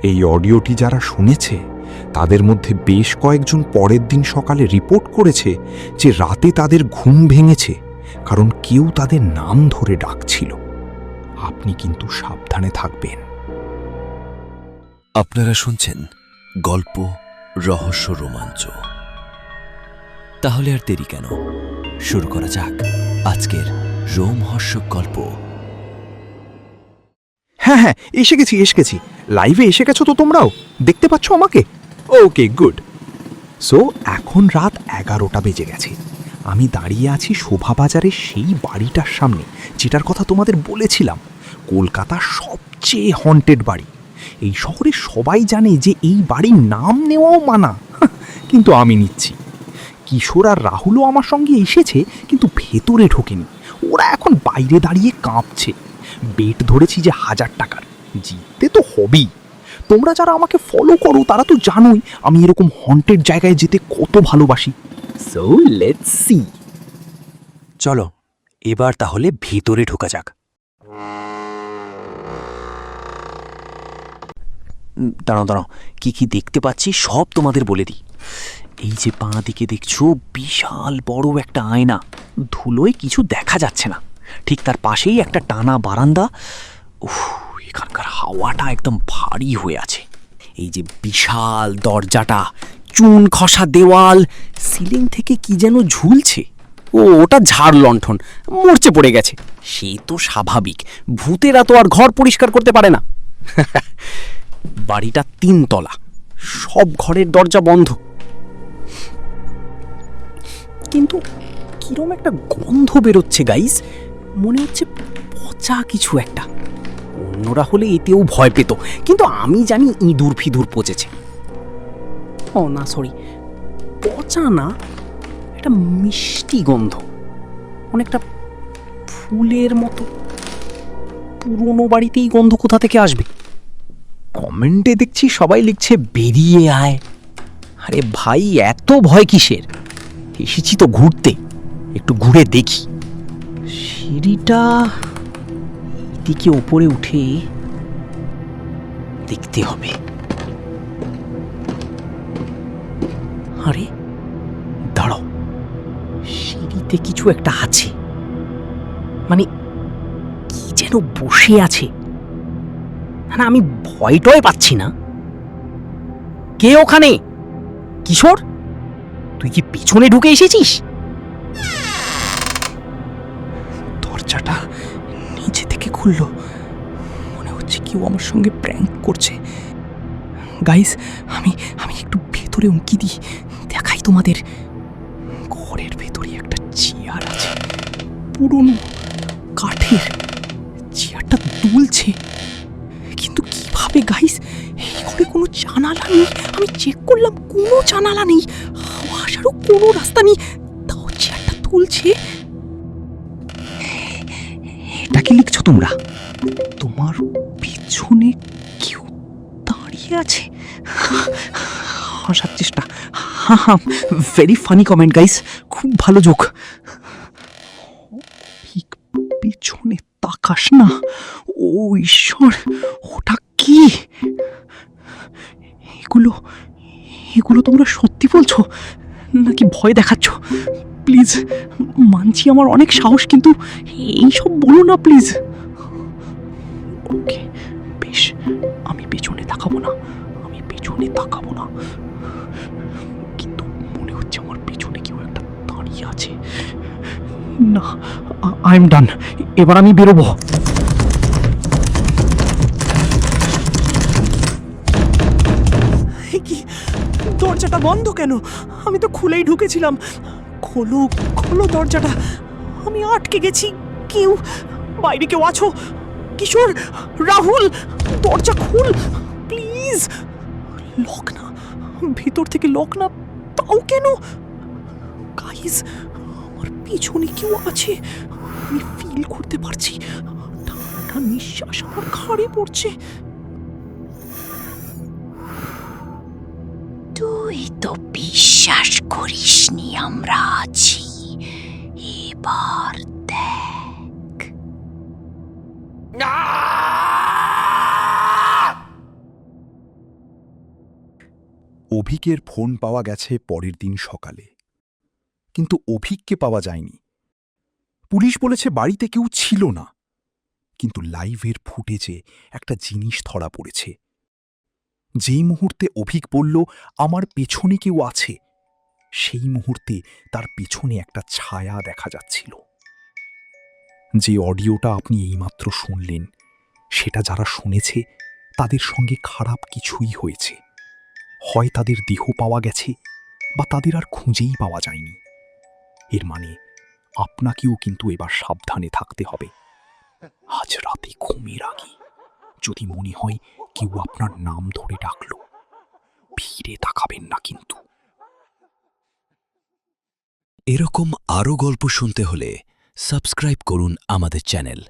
এই অডিওটি যারা শুনেছে তাদের মধ্যে বেশ কয়েকজন পরের দিন সকালে রিপোর্ট করেছে যে রাতে তাদের ঘুম ভেঙেছে, কারণ কেউ তাদের নাম ধরে ডাকছিল। আপনি কিন্তু সাবধানে থাকবেন। আপনারা শুনছেন গল্প, রহস্য, রোমাঞ্চ। তাহলে আর দেরি কেন, শুরু করা যাক আজকের রোমহর্ষক গল্প। হ্যাঁ, এসে গেছি। লাইভে এসে গেছো তো তোমরাও? দেখতে পাচ্ছ আমাকে? ওকে, গুড। সো এখন রাত 11টা বেজে গেছে। আমি দাঁড়িয়ে আছি শোভাবাজারের সেই বাড়িটার সামনে, যেটার কথা তোমাদের বলেছিলাম, কলকাতার সবচেয়ে হন্টেড বাড়ি। এই শহরে সবাই জানে যে এই বাড়ির নাম নেওয়াও মানা, কিন্তু আমি নিচ্ছি। কিশোর আর রাহুলও আমার সঙ্গে এসেছে, কিন্তু ভেতরে ঢোকেনি। ওরা এখন বাইরে দাঁড়িয়ে কাঁপছে। বেট ধরেছি যে 1000 টাকার, জিততে তো হবেই। তোমরা যারা আমাকে ফলো করো তারা তো জানোই আমি এরকম হন্টেড জায়গায় যেতে কত ভালোবাসি। So let's see. চলো এবার তাহলে ভিতরে ঢোকা যাক। দাঁড়াও, কি কি দেখতে পাচ্ছি সব তোমাদের বলে দিই। এই যে বাঁ দিকে দেখছো বিশাল বড় একটা আয়না, ধুলোয় কিছু দেখা যাচ্ছে না। ঠিক তার পাশেই একটা টানা বারান্দা। এখানকার হাওয়াটা একদম ভারী হয়ে আছে। এই যে বিশাল দরজাটা, চুন খসা দেওয়াল, সিলিং থেকে কি যেন ঝুলছে। ওটা ঝাড় লণ্ঠন, মরচে পড়ে গেছে। সে তো স্বাভাবিক, ভূতেরা তো আর ঘর পরিষ্কার করতে পারে না। বাড়িটা 3 তলা, সব ঘরের দরজা বন্ধ। কিন্তু কিরম একটা গন্ধ বেরোচ্ছে গাইস, মনে হচ্ছে পচা কিছু একটা। অন্যরা হলে এতেও ভয় পেত, কিন্তু আমি জানি ইঁদুর ফিঁদুর পচেছে। ও না, সরি, পচা না, একটা মিষ্টি গন্ধ, অনেকটা ফুলের মতো। পুরনো বাড়িতেই গন্ধ কোথা থেকে আসবে? কমেন্টে দেখছি সবাই লিখছে বেরিয়ে আয়। আরে ভাই, এত ভয় কিসের? এসেছি তো ঘুরতে, একটু ঘুরে দেখি। সিঁড়িটা এদিকে ওপরে উঠে দেখতে হবে। আরে দাঁড়াও, সিঁড়িতে কিছু একটা আছে, মানে কি যেন বসে আছে। না, আমি ভয় টয় পাচ্ছি না। কে ওখানে? কিশোর, তুই কি পিছনে ঢুকে এসেছিস? দরজাটা নিচে থেকে খুললো, মনে হচ্ছে কেউ আমার সঙ্গে প্র্যাঙ্ক করছে। গাইস, আমি একটু ভেতরে উঁকি দিই, দেখাই তোমাদের। ঘরের ভেতরে একটা চেয়ার আছে, পুরনো কাঠের। চেয়ারটা দুলছে, কিন্তু কিভাবে গাইস? এই ঘরে কোনো জানালা নেই, আমি চেক করলাম, কোনো জানালা নেই, হাওয়া আসারও কোনো রাস্তা নেই, তাও চেয়ারটা দুলছে। এটা কি লিখছো তোমরা? তোমার পিছনে কেউ দাঁড়িয়ে আছে। হাসার চেষ্টা। হ্যাঁ, ভেরি ফানি কমেন্ট গাইস, খুব ভালো জোক। ঠিক পিছনে তাকাস না। ও ঈশ্বর, ওটা কি? এগুলো তোমরা সত্যি বলছো নাকি ভয় দেখাচ্ছ? প্লিজ, মানছি আমার অনেক সাহস, কিন্তু এইসব বলো না প্লিজ। ওকে বেশ, আমি পেছনে তাকাবো না, কিন্তু মনে হচ্ছে আমার পেছনে কেউ একটা দাঁড়িয়ে আছে। না, আই এম ডান, এবার আমি বেরোবো। কি, দরজাটা বন্ধ কেন? আমি তো খুলেই ঢুকেছিলাম। খোলো দরজাটা, আমি আটকে গেছি। বাইরে কেউ আছো? কিশোর, রাহুল, দরজা খুল প্লিজ। লক না, ভিতর থেকে লক না, তাও কেন? গাইস, আমার পিছনে কেউ আছে, আমি ফিল করতে পারছি। ঠান্ডা নিঃশ্বাস আমার ঘাড়ে পড়ছে। তুই তো বিশ্বাস করিসনি আমরা আছি, এবার দেখ। অভিকের ফোন পাওয়া গেছে পরের দিন সকালে, কিন্তু অভিককে পাওয়া যায়নি। পুলিশ বলেছে বাড়িতে কেউ ছিল না, কিন্তু লাইভের ফুটেজে একটা জিনিস ধরা পড়েছে। যেই মুহূর্তে অভিক বলল আমার পেছনে কেউ আছে, সেই মুহূর্তে তার পেছনে একটা ছায়া দেখা যাচ্ছিল। যে অডিওটা আপনি এইমাত্র শুনলেন, সেটা যারা শুনেছে তাদের সঙ্গে খারাপ কিছুই হয়েছে। হয় তাদের দেহ পাওয়া গেছে, বা তাদের আর খুঁজেই পাওয়া যায়নি। এর মানে আপনাকেও কিন্তু এবার সাবধানে থাকতে হবে। আজ রাতে ঘুমের আগে যদি মনে হয় কেউ আপনার নাম ধরে ডাকলো, ফিরে তাকাবেন না কিন্তু। এরকম আরও গল্প শুনতে হলে সাবস্ক্রাইব করুন আমাদের চ্যানেল।